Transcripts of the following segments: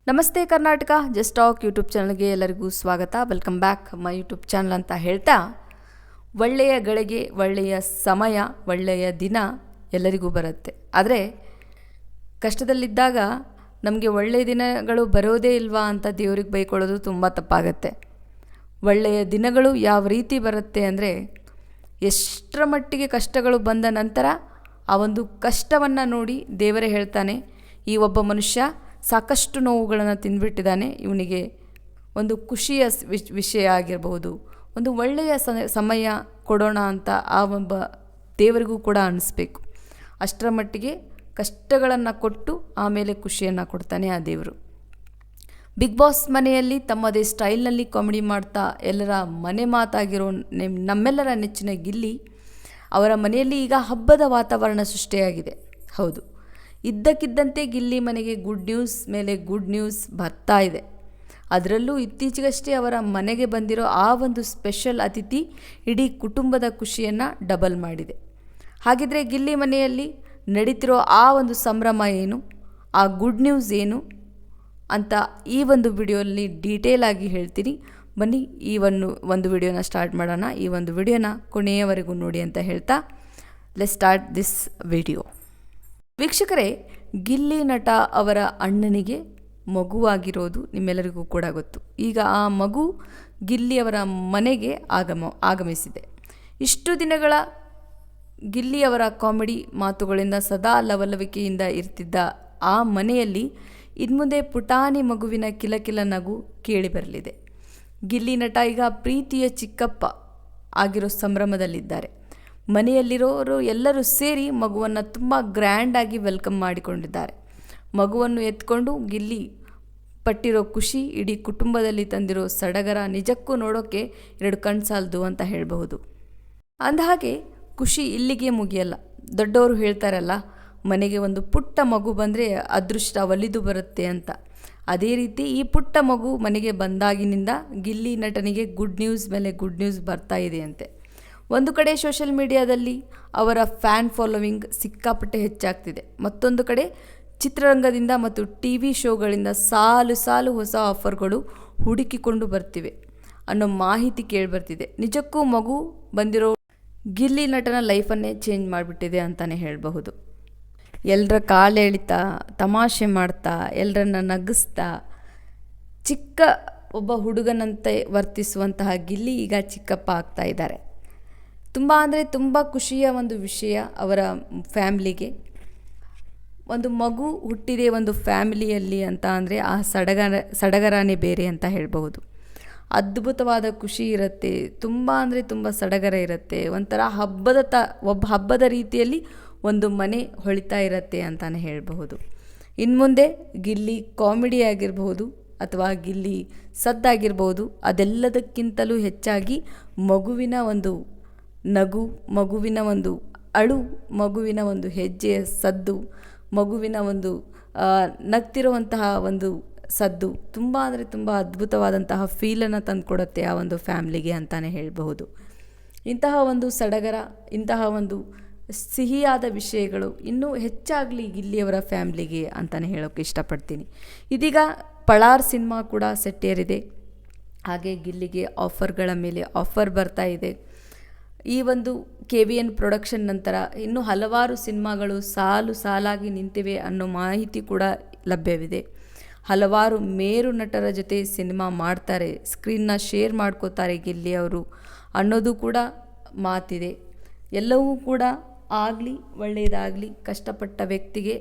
ನಮಸ್ತೆ Karnataka just talk YouTube ಚಾನಲ್ಗೆ ಎಲ್ಲರಿಗೂ ಸ್ವಾಗತ. Welcome back my YouTube channel ಅಂತ ಹೇಳ್ತಾ, ಒಳ್ಳೆಯ ಗಳಿಗೆ ಒಳ್ಳೆಯ ಸಮಯ ಒಳ್ಳೆಯ ದಿನ ಎಲ್ಲರಿಗೂ ಬರುತ್ತೆ. ಆದರೆ ಕಷ್ಟದಲ್ಲಿದ್ದಾಗ ನಮಗೆ ಒಳ್ಳೆಯ ದಿನಗಳು ಬರೋದೇ ಇಲ್ವಾ ಅಂತ ದೇವ್ರಿಗೆ ಬೈಕೊಳ್ಳೋದು ತುಂಬ ತಪ್ಪಾಗತ್ತೆ. ಒಳ್ಳೆಯ ದಿನಗಳು ಯಾವ ರೀತಿ ಬರುತ್ತೆ ಅಂದರೆ, ಎಷ್ಟರ ಮಟ್ಟಿಗೆ ಕಷ್ಟಗಳು ಬಂದ ನಂತರ ಆ ಒಂದು ಕಷ್ಟವನ್ನು ನೋಡಿ ದೇವರೇ ಹೇಳ್ತಾನೆ, ಈ ಒಬ್ಬ ಮನುಷ್ಯ ಸಾಕಷ್ಟು ನೋವುಗಳನ್ನು ತಿಂದುಬಿಟ್ಟಿದ್ದಾನೆ, ಇವನಿಗೆ ಒಂದು ಖುಷಿಯ ವಿಷಯ ಆಗಿರಬಹುದು, ಒಂದು ಒಳ್ಳೆಯ ಸಮಯ ಕೊಡೋಣ ಅಂತ ಆ ಒಬ್ಬ ದೇವರಿಗೂ ಕೂಡ ಅನ್ನಿಸ್ಬೇಕು. ಅಷ್ಟರ ಮಟ್ಟಿಗೆ ಕಷ್ಟಗಳನ್ನು ಕೊಟ್ಟು ಆಮೇಲೆ ಖುಷಿಯನ್ನು ಕೊಡ್ತಾನೆ ಆ ದೇವರು. ಬಿಗ್ ಬಾಸ್ ಮನೆಯಲ್ಲಿ ತಮ್ಮದೇ ಸ್ಟೈಲ್ನಲ್ಲಿ ಕಾಮಿಡಿ ಮಾಡ್ತಾ ಎಲ್ಲರ ಮನೆ ಮಾತಾಗಿರೋ ನಮ್ಮೆಲ್ಲರ ನೆಚ್ಚಿನ ಗಿಲ್ಲಿ ಅವರ ಮನೆಯಲ್ಲಿ ಈಗ ಹಬ್ಬದ ವಾತಾವರಣ ಸೃಷ್ಟಿಯಾಗಿದೆ. ಹೌದು, ಇದ್ದಕ್ಕಿದ್ದಂತೆ ಗಿಲ್ಲಿ ಮನೆಗೆ ಗುಡ್ ನ್ಯೂಸ್ ಮೇಲೆ ಗುಡ್ ನ್ಯೂಸ್ ಬರ್ತಾ ಇದೆ. ಅದರಲ್ಲೂ ಇತ್ತೀಚೆಗಷ್ಟೇ ಅವರ ಮನೆಗೆ ಬಂದಿರೋ ಆ ಒಂದು ಸ್ಪೆಷಲ್ ಅತಿಥಿ ಇಡೀ ಕುಟುಂಬದ ಖುಷಿಯನ್ನು ಡಬಲ್ ಮಾಡಿದೆ. ಹಾಗಿದ್ರೆ ಗಿಲ್ಲಿ ಮನೆಯಲ್ಲಿ ನಡೀತಿರೋ ಆ ಒಂದು ಸಂಭ್ರಮ ಏನು, ಆ ಗುಡ್ ನ್ಯೂಸ್ ಏನು ಅಂತ ಈ ಒಂದು ವಿಡಿಯೋಲ್ಲಿ ಡೀಟೇಲ್ ಆಗಿ ಹೇಳ್ತೀನಿ. ಬನ್ನಿ ಈ ಒಂದು ವಿಡಿಯೋನ ಸ್ಟಾರ್ಟ್ ಮಾಡೋಣ. ಈ ಒಂದು ವಿಡಿಯೋನ ಕೊನೆಯವರೆಗೂ ನೋಡಿ ಅಂತ ಹೇಳ್ತಾ ಲೆಟ್ಸ್ ಸ್ಟಾರ್ಟ್ ದಿಸ್ ವಿಡಿಯೋ. ವೀಕ್ಷಕರೇ, ಗಿಲ್ಲಿ ನಟ ಅವರ ಅಣ್ಣನಿಗೆ ಮಗುವಾಗಿರೋದು ನಿಮ್ಮೆಲ್ಲರಿಗೂ ಕೂಡ ಗೊತ್ತು. ಈಗ ಆ ಮಗು ಗಿಲ್ಲಿಯವರ ಮನೆಗೆ ಆಗಮಿಸಿದೆ. ಇಷ್ಟು ದಿನಗಳ ಗಿಲ್ಲಿಯವರ ಕಾಮಿಡಿ ಮಾತುಗಳಿಂದ ಸದಾ ಲವಲವಿಕೆಯಿಂದ ಇರ್ತಿದ್ದ ಆ ಮನೆಯಲ್ಲಿ ಇನ್ಮುಂದೆ ಪುಟಾಣಿ ಮಗುವಿನ ಕಿಲಕಿಲ ನಗು ಕೇಳಿಬರಲಿದೆ. ಗಿಲ್ಲಿ ನಟ ಈಗ ಪ್ರೀತಿಯ ಚಿಕ್ಕಪ್ಪ ಆಗಿರೋ ಸಂಭ್ರಮದಲ್ಲಿದ್ದಾರೆ. ಮನೆಯಲ್ಲಿರೋರು ಎಲ್ಲರೂ ಸೇರಿ ಮಗುವನ್ನು ತುಂಬ ಗ್ರ್ಯಾಂಡಾಗಿ ವೆಲ್ಕಮ್ ಮಾಡಿಕೊಂಡಿದ್ದಾರೆ. ಮಗುವನ್ನು ಎತ್ಕೊಂಡು ಗಿಲ್ಲಿ ಪಟ್ಟಿರೋ ಖುಷಿ ಇಡೀ ಕುಟುಂಬದಲ್ಲಿ ತಂದಿರೋ ಸಡಗರ ನಿಜಕ್ಕೂ ನೋಡೋಕ್ಕೆ ಎರಡು ಕಣ್ಣು ಸಾಲದು ಅಂತ ಹೇಳಬಹುದು. ಅಂದಹಾಗೆ ಖುಷಿ ಇಲ್ಲಿಗೆ ಮುಗಿಯಲ್ಲ. ದೊಡ್ಡವರು ಹೇಳ್ತಾರಲ್ಲ, ಮನೆಗೆ ಒಂದು ಪುಟ್ಟ ಮಗು ಬಂದರೆ ಅದೃಷ್ಟ ಒಲಿದು ಬರುತ್ತೆ ಅಂತ. ಅದೇ ರೀತಿ ಈ ಪುಟ್ಟ ಮಗು ಮನೆಗೆ ಬಂದಾಗಿನಿಂದ ಗಿಲ್ಲಿ ನಟನಿಗೆ ಗುಡ್ ನ್ಯೂಸ್ ಮೇಲೆ ಗುಡ್ ನ್ಯೂಸ್ ಬರ್ತಾ ಇದೆಯಂತೆ. ಒಂದು ಕಡೆ ಸೋಷಿಯಲ್ ಮೀಡಿಯಾದಲ್ಲಿ ಅವರ ಫ್ಯಾನ್ ಫಾಲೋವಿಂಗ್ ಸಿಕ್ಕಾಪಟ್ಟೆ ಹೆಚ್ಚಾಗ್ತಿದೆ. ಮತ್ತೊಂದು ಕಡೆ ಚಿತ್ರರಂಗದಿಂದ ಮತ್ತು TV ಶೋಗಳಿಂದ ಸಾಲು ಸಾಲು ಹೊಸ ಆಫರ್ಗಳು ಹುಡುಕಿಕೊಂಡು ಬರ್ತಿವೆ ಅನ್ನೋ ಮಾಹಿತಿ ಕೇಳಿಬರ್ತಿದೆ. ನಿಜಕ್ಕೂ ಮಗು ಬಂದಿರೋ ಗಿಲ್ಲಿ ನಟನ ಲೈಫನ್ನೇ ಚೇಂಜ್ ಮಾಡಿಬಿಟ್ಟಿದೆ ಅಂತಲೇ ಹೇಳಬಹುದು. ಎಲ್ಲರ ಕಾಲೆಳಿತಾ, ತಮಾಷೆ ಮಾಡ್ತಾ, ಎಲ್ಲರನ್ನ ನಗಿಸ್ತಾ, ಚಿಕ್ಕ ಒಬ್ಬ ಹುಡುಗನಂತೆ ವರ್ತಿಸುವಂತಹ ಗಿಲ್ಲಿ ಈಗ ಚಿಕ್ಕಪ್ಪ ಆಗ್ತಾ ಇದ್ದಾರೆ. ತುಂಬ ಅಂದರೆ ತುಂಬ ಖುಷಿಯ ಒಂದು ವಿಷಯ ಅವರ ಫ್ಯಾಮ್ಲಿಗೆ. ಒಂದು ಮಗು ಹುಟ್ಟಿದೆ ಒಂದು ಫ್ಯಾಮಿಲಿಯಲ್ಲಿ ಅಂತ ಅಂದರೆ ಆ ಸಡಗರನೇ ಬೇರೆ ಅಂತ ಹೇಳಬಹುದು. ಅದ್ಭುತವಾದ ಖುಷಿ ಇರುತ್ತೆ, ತುಂಬ ಅಂದರೆ ತುಂಬ ಸಡಗರ ಇರುತ್ತೆ. ಒಂಥರ ಹಬ್ಬದ ರೀತಿಯಲ್ಲಿ ಒಂದು ಮನೆ ಹೊಳಿತಾ ಇರುತ್ತೆ ಅಂತಲೇ ಹೇಳಬಹುದು. ಇನ್ಮುಂದೆ ಗಿಲ್ಲಿ ಕಾಮಿಡಿ ಆಗಿರಬಹುದು ಅಥವಾ ಗಿಲ್ಲಿ ಸದ್ದಾಗಿರ್ಬೋದು, ಅದೆಲ್ಲದಕ್ಕಿಂತಲೂ ಹೆಚ್ಚಾಗಿ ಮಗುವಿನ ಒಂದು ನಗು, ಮಗುವಿನ ಒಂದು ಅಳು, ಮಗುವಿನ ಒಂದು ಹೆಜ್ಜೆಯ ಸದ್ದು, ಮಗುವಿನ ಒಂದು ನಗ್ತಿರುವಂತಹ ಒಂದು ಸದ್ದು ತುಂಬ ಅಂದರೆ ತುಂಬ ಅದ್ಭುತವಾದಂತಹ ಫೀಲನ್ನು ತಂದುಕೊಡುತ್ತೆ ಆ ಒಂದು ಫ್ಯಾಮ್ಲಿಗೆ ಅಂತಲೇ ಹೇಳಬಹುದು. ಇಂತಹ ಒಂದು ಸಡಗರ, ಇಂತಹ ಒಂದು ಸಿಹಿಯಾದ ವಿಷಯಗಳು ಇನ್ನೂ ಹೆಚ್ಚಾಗಲಿ ಗಿಲ್ಲಿಯವರ ಫ್ಯಾಮ್ಲಿಗೆ ಅಂತಲೇ ಹೇಳೋಕ್ಕೆ ಇಷ್ಟಪಡ್ತೀನಿ. ಇದೀಗ ಪಳಾರ್ ಸಿನಿಮಾ ಕೂಡ ಸೆಟ್ಟೇರಿದೆ. ಹಾಗೆ ಗಿಲ್ಲಿಗೆ ಆಫರ್ಗಳ ಮೇಲೆ ಆಫರ್ ಬರ್ತಾ ಇದೆ. ಈ ಒಂದು KVN ಪ್ರೊಡಕ್ಷನ್ ನಂತರ ಇನ್ನೂ ಹಲವಾರು ಸಿನಿಮಾಗಳು ಸಾಲು ಸಾಲಾಗಿ ನಿಂತಿವೆ ಅನ್ನೋ ಮಾಹಿತಿ ಕೂಡ ಲಭ್ಯವಿದೆ. ಹಲವಾರು ಮೇರು ನಟರ ಜೊತೆ ಸಿನಿಮಾ ಮಾಡ್ತಾರೆ, ಸ್ಕ್ರೀನ್ನ ಶೇರ್ ಮಾಡ್ಕೋತಾರೆ ಗಿಲ್ಲಿ ಅವರು ಅನ್ನೋದು ಕೂಡ ಮಾತಿದೆ. ಎಲ್ಲವೂ ಕೂಡ ಆಗಲಿ, ಒಳ್ಳೆಯದಾಗಲಿ. ಕಷ್ಟಪಟ್ಟ ವ್ಯಕ್ತಿಗೆ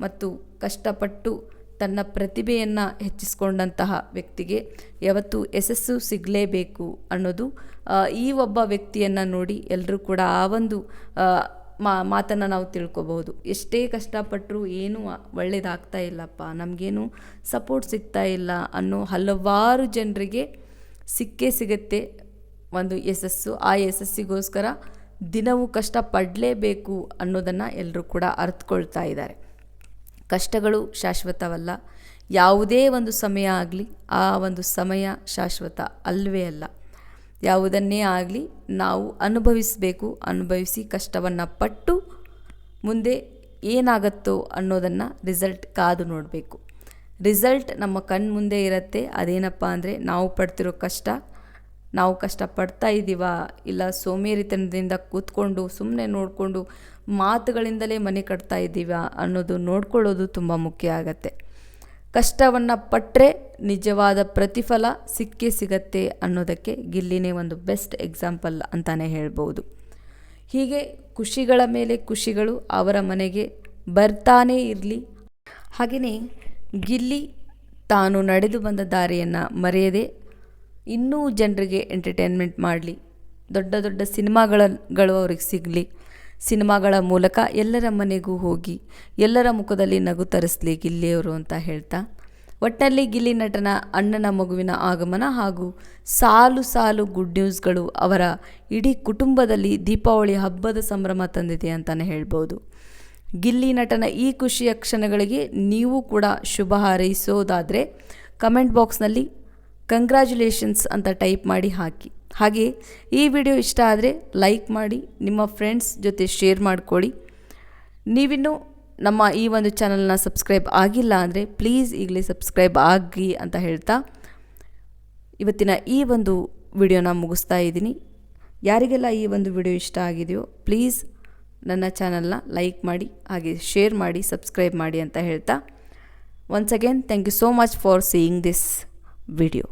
ಮತ್ತು ಕಷ್ಟಪಟ್ಟು ತನ್ನ ಪ್ರತಿಭೆಯನ್ನು ಹೆಚ್ಚಿಸ್ಕೊಂಡಂತಹ ವ್ಯಕ್ತಿಗೆ ಯಾವತ್ತೂ ಯಶಸ್ಸು ಸಿಗಲೇಬೇಕು ಅನ್ನೋದು ಈ ಒಬ್ಬ ವ್ಯಕ್ತಿಯನ್ನು ನೋಡಿ ಎಲ್ಲರೂ ಕೂಡ ಆ ಒಂದು ಮಾತನ್ನು ನಾವು ತಿಳ್ಕೊಬಹುದು. ಎಷ್ಟೇ ಕಷ್ಟಪಟ್ಟರೂ ಏನೂ ಒಳ್ಳೆಯದಾಗ್ತಾ ಇಲ್ಲಪ್ಪ, ನಮಗೇನು ಸಪೋರ್ಟ್ ಸಿಗ್ತಾ ಇಲ್ಲ ಅನ್ನೋ ಹಲವಾರು ಜನರಿಗೆ ಸಿಕ್ಕೇ ಸಿಗುತ್ತೆ ಒಂದು ಯಶಸ್ಸು. ಆ ಯಶಸ್ಸಿಗೋಸ್ಕರ ದಿನವೂ ಕಷ್ಟಪಡಲೇಬೇಕು ಅನ್ನೋದನ್ನು ಎಲ್ಲರೂ ಕೂಡ ಅರ್ಥಕೊಳ್ತಾ ಇದ್ದಾರೆ. ಕಷ್ಟಗಳು ಶಾಶ್ವತವಲ್ಲ. ಯಾವುದೇ ಒಂದು ಸಮಯ ಆಗಲಿ ಆ ಒಂದು ಸಮಯ ಶಾಶ್ವತ ಅಲ್ಲವೇ ಅಲ್ಲ. ಯಾವುದನ್ನೇ ಆಗಲಿ ನಾವು ಅನುಭವಿಸಬೇಕು. ಅನುಭವಿಸಿ ಕಷ್ಟವನ್ನು ಪಟ್ಟು ಮುಂದೆ ಏನಾಗತ್ತೋ ಅನ್ನೋದನ್ನು ರಿಸಲ್ಟ್ ಕಾದು ನೋಡಬೇಕು. ರಿಸಲ್ಟ್ ನಮ್ಮ ಕಣ್ಮುಂದೆ ಇರುತ್ತೆ. ಅದೇನಪ್ಪ ಅಂದರೆ ನಾವು ಪಡ್ತಿರೋ ಕಷ್ಟ, ನಾವು ಕಷ್ಟಪಡ್ತಾ ಇದ್ದೀವಾ ಇಲ್ಲ ಸೋಮೇರಿತನದಿಂದ ಕೂತ್ಕೊಂಡು ಸುಮ್ಮನೆ ನೋಡಿಕೊಂಡು ಮಾತುಗಳಿಂದಲೇ ಮನೆ ಕಟ್ತಾ ಇದ್ದೀವಾ ಅನ್ನೋದು ನೋಡ್ಕೊಳ್ಳೋದು ತುಂಬ ಮುಖ್ಯ ಆಗತ್ತೆ. ಕಷ್ಟವನ್ನು ಪಟ್ಟರೆ ನಿಜವಾದ ಪ್ರತಿಫಲ ಸಿಕ್ಕೇ ಸಿಗತ್ತೆ ಅನ್ನೋದಕ್ಕೆ ಗಿಲ್ಲಿನೇ ಒಂದು ಬೆಸ್ಟ್ ಎಕ್ಸಾಂಪಲ್ ಅಂತಲೇ ಹೇಳ್ಬೋದು. ಹೀಗೆ ಖುಷಿಗಳ ಮೇಲೆ ಖುಷಿಗಳು ಅವರ ಮನೆಗೆ ಬರ್ತಾನೇ ಇರಲಿ. ಹಾಗೆಯೇ ಗಿಲ್ಲಿ ತಾನು ನಡೆದು ಬಂದ ದಾರಿಯನ್ನು ಮರೆಯದೆ ಇನ್ನೂ ಜನರಿಗೆ ಎಂಟರ್ಟೈನ್ಮೆಂಟ್ ಮಾಡಲಿ, ದೊಡ್ಡ ದೊಡ್ಡ ಸಿನಿಮಾಗಳು ಅವ್ರಿಗೆ ಸಿಗಲಿ, ಸಿನಿಮಾಗಳ ಮೂಲಕ ಎಲ್ಲರ ಮನೆಗೂ ಹೋಗಿ ಎಲ್ಲರ ಮುಖದಲ್ಲಿ ನಗು ತರಿಸಲಿ ಗಿಲ್ಲಿಯವರು ಅಂತ ಹೇಳ್ತಾ, ಒಟ್ಟಿನಲ್ಲಿ ಗಿಲ್ಲಿ ನಟನ ಅಣ್ಣನ ಮಗುವಿನ ಆಗಮನ ಹಾಗೂ ಸಾಲು ಸಾಲು ಗುಡ್ ನ್ಯೂಸ್ಗಳು ಅವರ ಇಡೀ ಕುಟುಂಬದಲ್ಲಿ ದೀಪಾವಳಿ ಹಬ್ಬದ ಸಂಭ್ರಮ ತಂದಿದೆ ಅಂತಲೇ ಹೇಳ್ಬೋದು. ಗಿಲ್ಲಿ ನಟನ ಈ ಖುಷಿಯ ಕ್ಷಣಗಳಿಗೆ ನೀವು ಕೂಡ ಶುಭ ಹಾರೈಸೋದಾದರೆ ಕಮೆಂಟ್ ಬಾಕ್ಸ್ನಲ್ಲಿ ಕಂಗ್ರ್ಯಾಚುಲೇಷನ್ಸ್ ಅಂತ ಟೈಪ್ ಮಾಡಿ ಹಾಕಿ. ಹಾಗೆ ಈ ವಿಡಿಯೋ ಇಷ್ಟ ಆದರೆ ಲೈಕ್ ಮಾಡಿ, ನಿಮ್ಮ ಫ್ರೆಂಡ್ಸ್ ಜೊತೆ ಶೇರ್ ಮಾಡ್ಕೊಳ್ಳಿ. ನೀವಿನ್ನೂ ನಮ್ಮ ಈ ಒಂದು ಚಾನಲ್ನ ಸಬ್ಸ್ಕ್ರೈಬ್ ಆಗಿಲ್ಲ ಅಂದರೆ ಪ್ಲೀಸ್ ಈಗಲೇ ಸಬ್ಸ್ಕ್ರೈಬ್ ಆಗಿ ಅಂತ ಹೇಳ್ತಾ ಇವತ್ತಿನ ಈ ಒಂದು ವಿಡಿಯೋನ ಮುಗಿಸ್ತಾ ಇದ್ದೀನಿ. ಯಾರಿಗೆಲ್ಲ ಈ ಒಂದು ವಿಡಿಯೋ ಇಷ್ಟ ಆಗಿದೆಯೋ ಪ್ಲೀಸ್ ನನ್ನ ಚಾನಲ್ನ ಲೈಕ್ ಮಾಡಿ, ಹಾಗೆ ಶೇರ್ ಮಾಡಿ, ಸಬ್ಸ್ಕ್ರೈಬ್ ಮಾಡಿ ಅಂತ ಹೇಳ್ತಾ once again thank you so much for seeing this video.